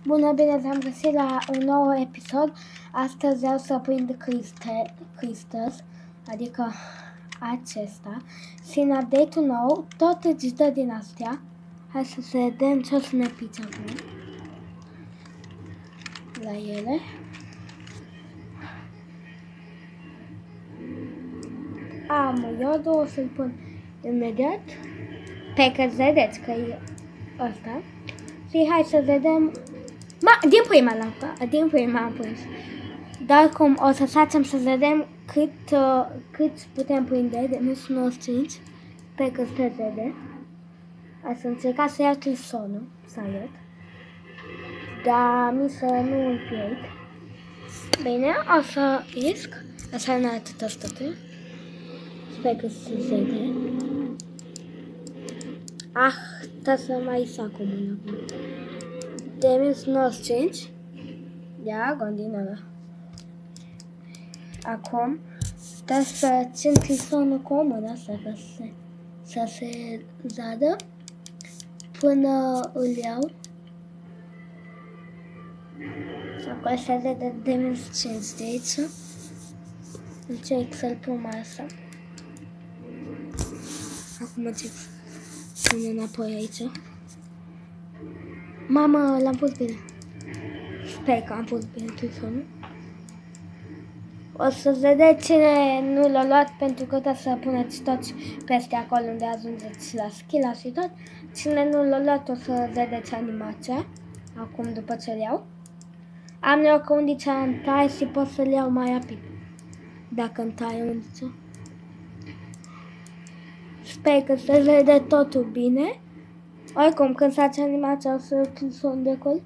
Bună, bine v-am găsit la un nou episod. Astăzi vreau să prind Crystals, adică acesta. Fiind update-ul nou, tot îți dă din astea. Hai să vedem ce o să ne pice acum la ele. Am iodul, o să-l pun imediat. Pe că vedeți că e ăsta. Și hai să vedem. Din prima am pus. Dar cum o să facem să vedem cât putem prinde de minus 95 pe că se vede. Hai să încerca să iau trisonul, să arăt. Dar mi să nu îl pierd. Bine, o să isc. Așa nu atâta stăte. Sper că se vede. Trebuie să mai ies acum acum. De minus 95. Ia, continuă. Acum, trebuie să țin trisonul cu o mână să se zadă până îl iau. Acolo se vede de minus 5 de aici. Încerc să-l pun mai așa. Acum încerc să pun înapoi aici. Mamă, l-am pus bine. Sper că am pus bine trisonul. O să vedeți cine nu l-a luat, pentru că trebuie să puneți toți peste acolo unde ajungeți la skill și tot. Cine nu l-a luat o să vedeți animația acum după ce-l iau. Am eu că undicea îmi taie și pot să-l iau mai rapid dacă îmi taie undicea. Sper că se vede totul bine. Oricum, când face animația o să clison de acolo.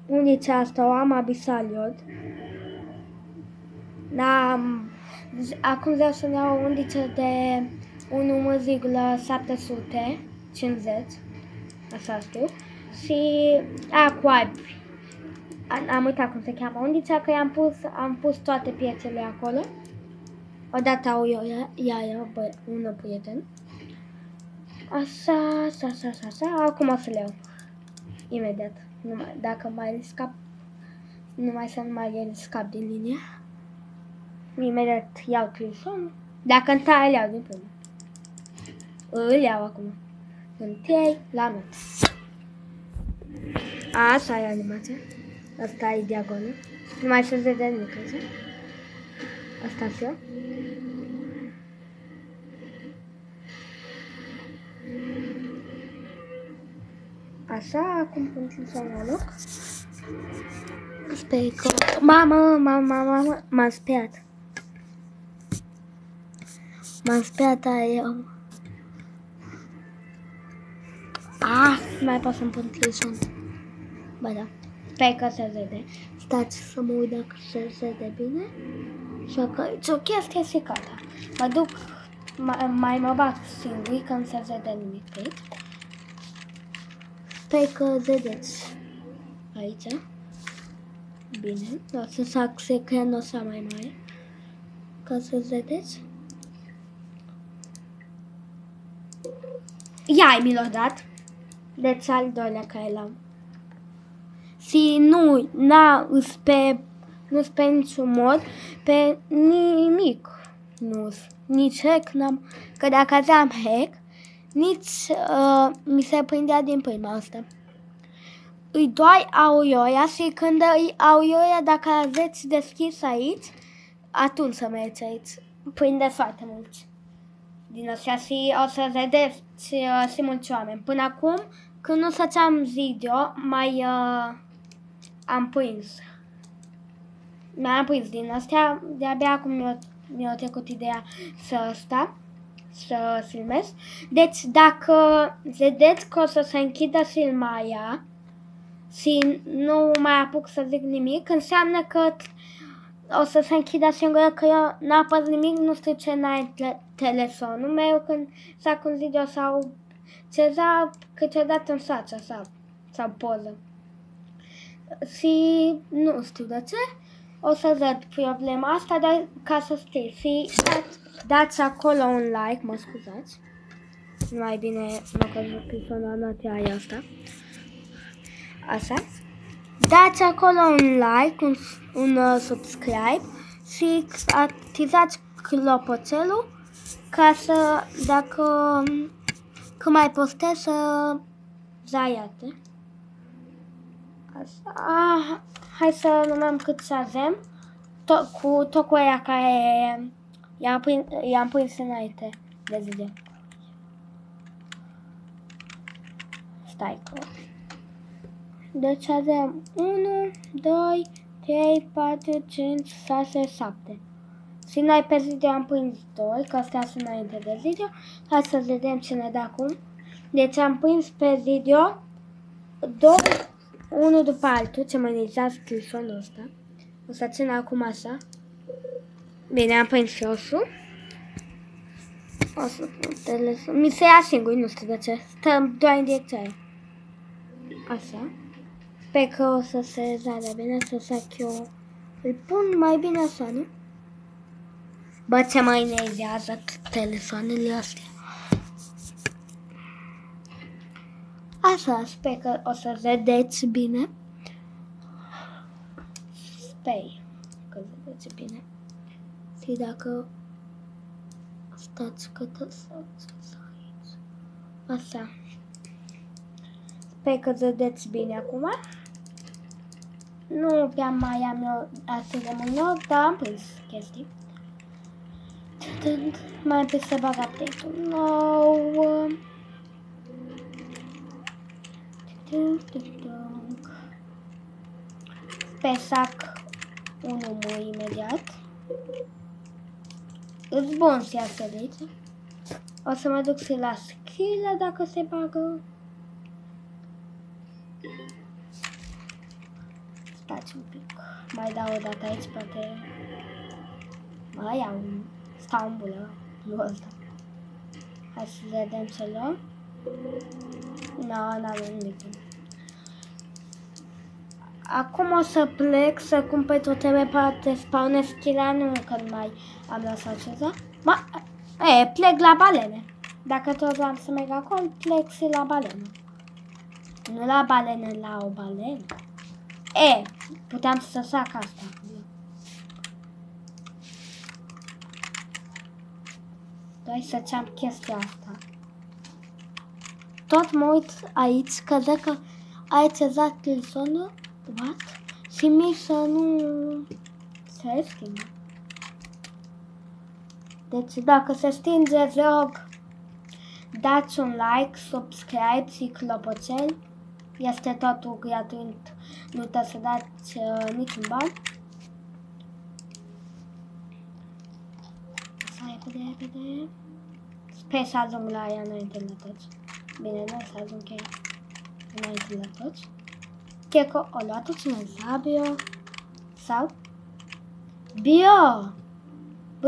Undicea asta o am abisal iod. Acum vreau să-mi iau undice de 1,750. Așa știu. Și cu albi. Am uitat cum se cheamă undicea, că am pus toate piețele acolo. Odată au un prieten. Așa. Acum o să le iau. Imediat. Dacă mai scap. Numai să nu mai scap din linie. Imediat iau trisonul. Dacă îmi taie, îl iau din prima. Îl iau acum. Întâi, la mult. Asta e animația. Asta e diagonul. Nu mai se vede nimic aici. Asta e. Așa, acum pun trisonul la loc. Sper că... Mamă, m-am speriat. M-am speriat eu. Mai pot să-mi pun trisonul. Ba da, sper că se vede. Stați să mă uit dacă se vede bine. Și că e o chestie și gata. Mă duc, mă bag singur că nu se vede nimic pe aici. Sper că vedeți aici. Bine, o să fac secretul ăsta mai mare. Ca să vedeți. Ia, mi l-a dat. Deci al doilea care l-am. Și nu pe niciun mod, pe nimic. Nu, nici hack n-am. Că dacă aveam hack, nici mi se prindea din prima asta. Îi doi auioia și când îi auioia, dacă aveți deschis aici, atunci să mergeți aici. Prinde foarte mulți din astea și o să vedeți și mulți oameni. Până acum, când nu făceam video, mai am prins. Mi-am prins din astea, de-abia acum mi-a trecut ideea să filmez. Deci dacă vedeți că o să se închidă filmarea și nu mai apuc să zic nimic, înseamnă că o să se închidă singură, că eu n-am apăs nimic, nu știu ce n-ai telefonul meu când fac un video sau ceva, câteodată îmi face sau poză. Și nu știu de ce, o să văd problema asta, dar ca să știți, și dați acolo un like, mă scuzați. Mai bine m-a căzut clifonul, am luat aia asta. Așa. Dați acolo un like, un subscribe și activați clopoțelul ca să, dacă când mai postez, să zaiate. Așa. Hai să număm cât să avem. Tot cu aia care i-am prins înainte de video. Stai că... Deci avem 1, 2, 3, 4, 5, 6, 7. Și noi pe video am prins 2, că astea sunt înainte de video. Hai să vedem ce ne dă acum. Deci am prins pe video 2, unul după altul, ce mă nizează telefonul ăsta. O să țin acum așa. Bine, am prins osul. O să pun telefon. Mi se ia singur, nu știu de ce. Stăm doar în direcția aia. Așa. Sper că o să se vadă bine, să fac eu. Îl pun mai bine așa, nu? Bă, ce mai enervează telefoanele astea. Așa, sper că o să vedeți bine. Sper că vedeți bine. Și dacă stați câtă să aici. Așa. Sper că vedeți bine acum. Nu prea mai am eu atât de mult noroc, dar am prins chestii. Mai întâi să bag update-ul nou. Pe sac unul mult imediat. Îți bun să iasă de aici. O să mă duc și la schilă dacă se bagă. Stați un pic. Mai dau o dată aici, poate mai iau un stambulă. Nu ăsta. Hai să vedem ce luăm. N-am nimic. Acum o să plec să cumpăr tot poate spawnez schila, nu că mai am lăsat ceva. Plec la balene. Dacă tot am să merg acolo, plec și la balene. Nu la balene, la o balenă. Puteam să fac asta. Doi să ce-am chestia asta. Tot mă uit aici, că dacă ai cezat telefonul, și mie să nu se stingă. Deci dacă se stinge, vă rog, dați un like, subscribe și clopoțel. Este totul gratuit, nu trebuie să dați niciun ban. Așa, repede. Sper să ajung la ea înainte la toți. Bine, nu să ajung chiar înainte la toți. Cred că o luat-o cineva, Bio? Sau? Bio! O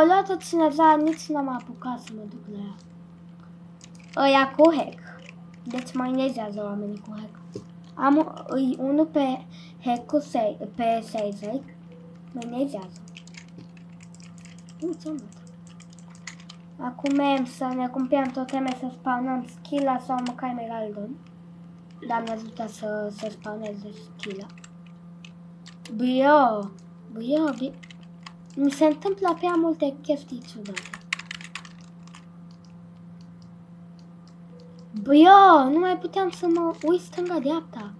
luat-o cineva, nici n-am apucat să mă duc la ea. Ăia cu hack. Deci mă enervează oamenii cu hack. Am unul pe hack cu pe Sazer. Mă enervează. Ce-am dat? Acum mergem să ne cumpărăm toteme să spawnăm schila sau măcar Meraldon. Dar mi-a ajutat să se spawneze schila. Bio! Mi se întâmplă prea multe chestii ciudate. Nu mai puteam să mă uit stânga-dreapta.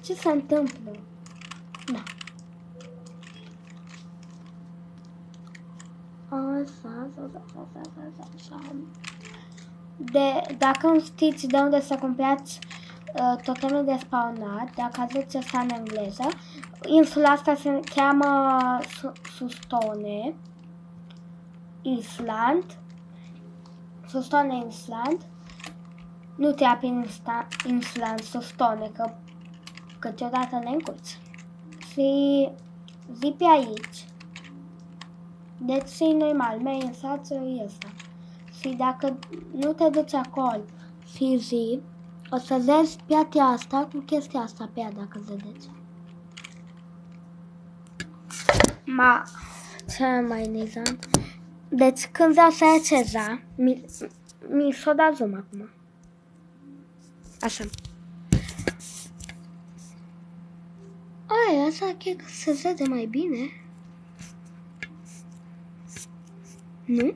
Ce se întâmplă? Da. Dacă nu știți de unde să cumpărați toteme de spawnat, dacă aveți asta în engleză, insula asta se cheamă Sustone Island. Nu te api în Island Sustone, că câteodată ne încurci. Și zi pe aici. Deci e normal, mergi în față, e asta. Și dacă nu te duci acolo și zi, o să vezi piatea asta cu chestia asta pe ea, dacă vedeți. Ce mai nizam? Deci când vreau să ia ceza, mi s-o dat zoom acum. Așa. Ai, asta cred că se vede mai bine. Nu?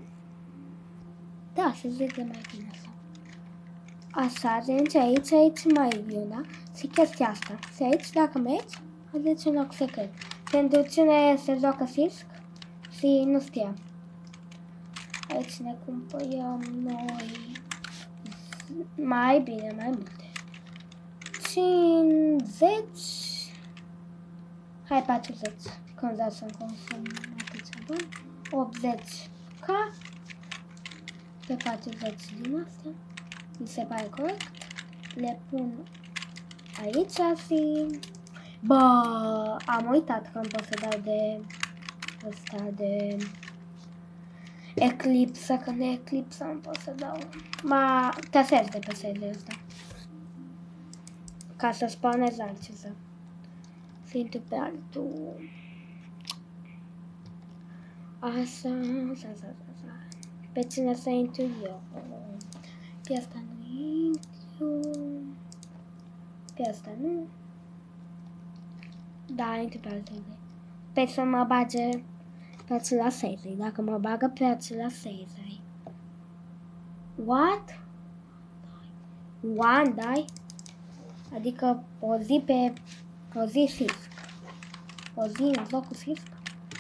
Da, se vede mai bine asta. Așa, deci aici mai e eu, da? Și chestia asta. Și aici, dacă mergi, aveți un loc secret. Pentru cine se joacă Fisk și nu știa. Aici ne cumpărăm noi mai bine, mai multe. 50. Hai 40. Când da să consum atâția bani. 80k. Pe 40 din astea. Mi se pare corect. Le pun aici și... Bă, am uitat că îmi pot să dau de... ăsta de... Eclipsă, că de Eclipsă îmi pot să dau... Tăsesc de pe sediul ăsta. Ca să spawnez altceva. Fiind pe altul... Așa... Pe cine să intru eu? Pe asta nu intru... Pe asta nu... Da, intru pe altă idee. Pe să mă bage pe acela Sezei. Dacă mă bagă pe acela Sezei. What? One die? Adică o zi pe... o zi Fisk. O zi în locul Fisk.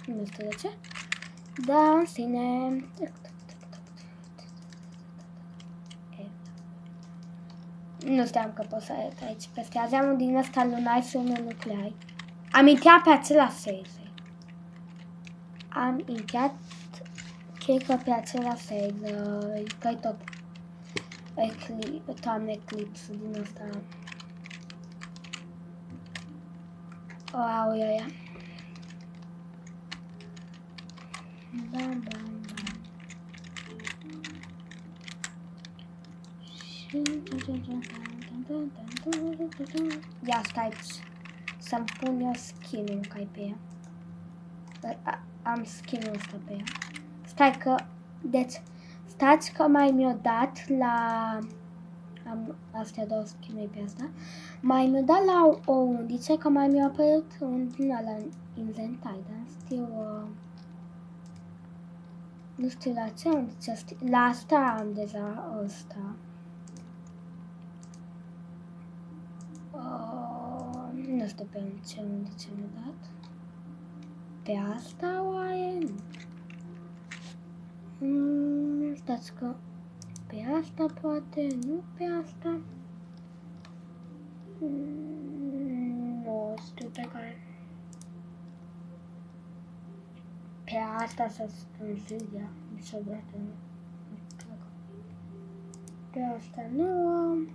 Nu știu de ce. Da, în sine... Nu știam că pot să arăt aici peste. Azi am un din ăsta lunar și unul nuclear. Am intrat pe acela Sezei. Am intrat, cred că pe acela Sezei. Că-i tot Eclipse din ăsta. Wow, ia. Bam. Ia stai să-mi pun eu skin-ul ca pe ea. Am skin-ul ăsta pe ea. Stai că... Deci, stați că mai mi-o dat la... Am astea două skin-uri pe asta. Mai mi-o dat la o undiță, că mai mi-a apărut un din ala inventar, dar știu... Nu știu la ce undiță, la asta am deja ăsta. Nu știu pe ce undiță mi-a dat. Pe asta oare? Nu. Stați că pe asta poate, nu pe asta. Nu știu pe care. Pe asta să înzâia niciodată. Pe asta nu am.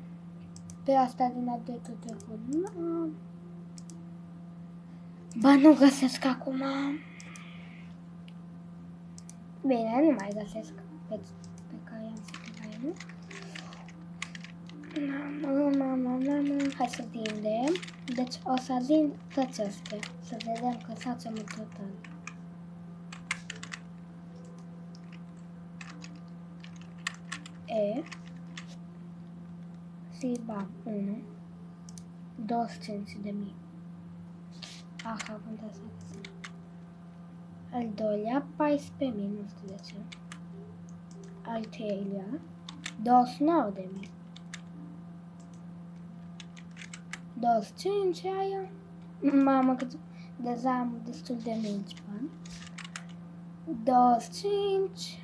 Pe asta din adeptul de nu am. Ba, nu găsesc acum. Bine, nu mai găsesc pe care am să pe care nu. Hai să vindem. Deci o să vin toți astea. Să vedem că facem în total. E. Și bam, 1. 25.000. Aha, contează. Al doilea, 14.000, nu știu de ce. Al treilea, 29.000. 25 aia. Mamă, cât deja am destul de mulți bani. 25.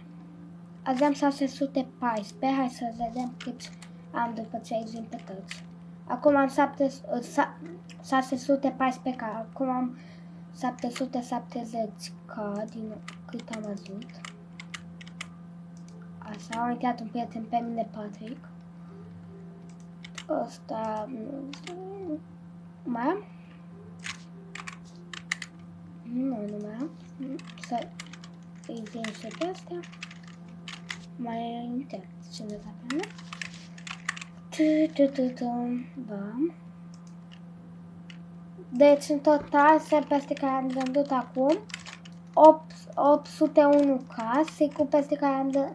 Aveam 614. Hai să vedem cât am după ce ai zis pe toți. Acum am 614 k. Acum am 770 k din cât am văzut. Așa, am intrat un prieten pe mine, Patrick. Ăsta... Mai am? Nu mai am. Să îi vin și pe astea. Mai intrat cineva pe mine. Bam. Deci în total se peste care am vândut acum 801k și cu peste care am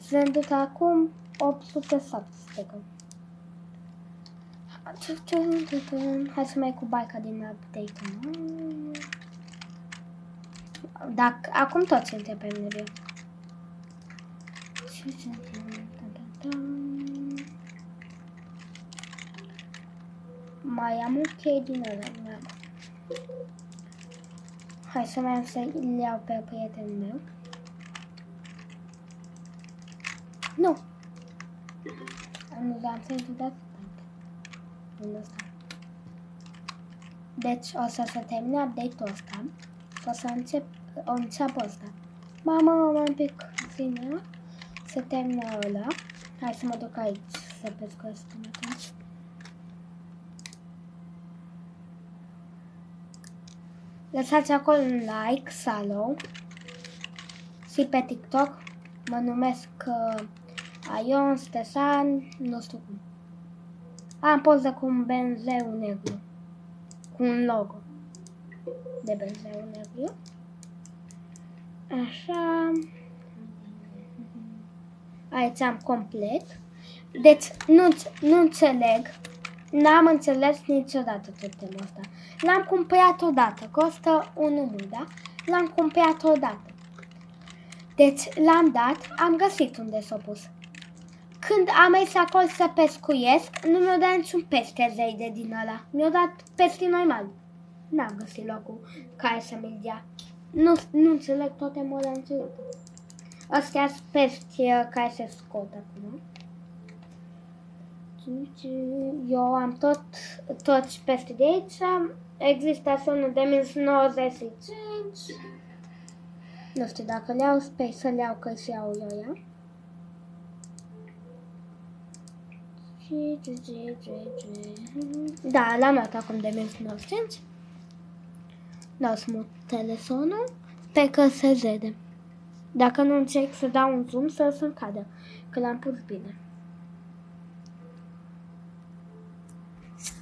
vândut acum 817. Hai să mai cu baica din update. Dacă acum tot suntem pe mine. Mai am un chei din ăla. Hai să mai să-l iau pe prietenul meu. Nu! Nu am să intru de Deci o să se termine update-ul ăsta. O să înceapă ăsta. Mama, un pic ține. Se termină ăla. Hai să mă duc aici să pescuiesc atunci. Lăsați acolo un like, follow. Și pe TikTok mă numesc Ion Stesan, nu știu cum. Am poză cu un benzeu negru. Cu un logo de benzeu negru. Așa. Aici am complet. Deci nu înțeleg. N-am înțeles niciodată tot temul ăsta. L-am cumpărat odată. Costă 1 da? L-am cumpărat odată. Deci l-am dat. Am găsit unde s-a pus. Când am mers acolo să pescuiesc, nu mi-a dat niciun pește zeide din ăla. Mi-a dat pește normal. N-am găsit locul care să mi-l dea. Nu înțeleg toate modele. Astea sunt pești care se scot acum. Eu am toți pești de aici. Există unul de minus 95. Nu știu dacă le iau, sper să le iau, că și iau eu ea. Da, l-am luat acum de minus 95. Dau să mut telefonul pe că se vede. Dacă nu încerc să dau un zoom să-mi cadă, că l-am pus bine.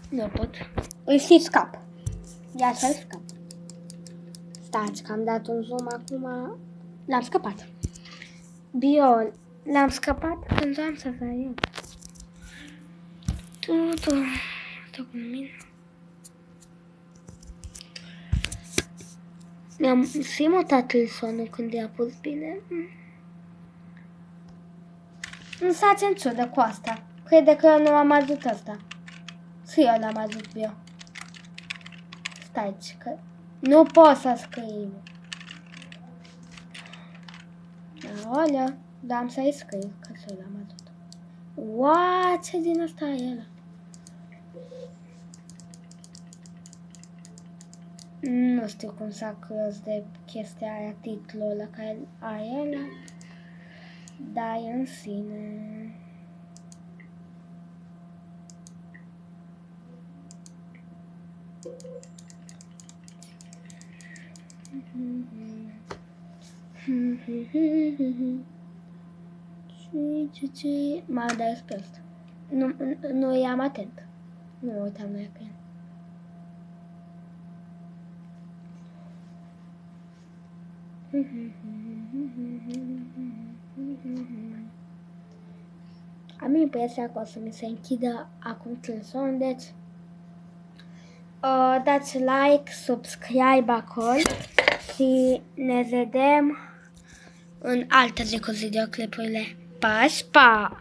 Nu pot. Îi și scap. Ia să-l scap. Stați că am dat un zoom acum. L-am scăpat. Biol. L-am scăpat când am să fac eu. Tu cu mine. Mi-am și mutat sonul când i-a pus bine. Nu s-a în ciudă cu asta. Crede că nu am adus asta. Și eu l-am adus eu. Stai, că nu pot să scriu. Aolea, dar am să-i scriu, că să l-am adus. Uaa, ce din asta e ăla? Nu știu cum s-a crezut de chestia aia, titlul ăla care are ăla. Dar e în sine. M-a dat pe asta. Nu i-am atent. Nu uitam la ecran. Am impresia că o să mi se închidă acum telefonul, deci dați like, subscribe acolo și ne vedem în altele cu videoclipurile. Pa, pa!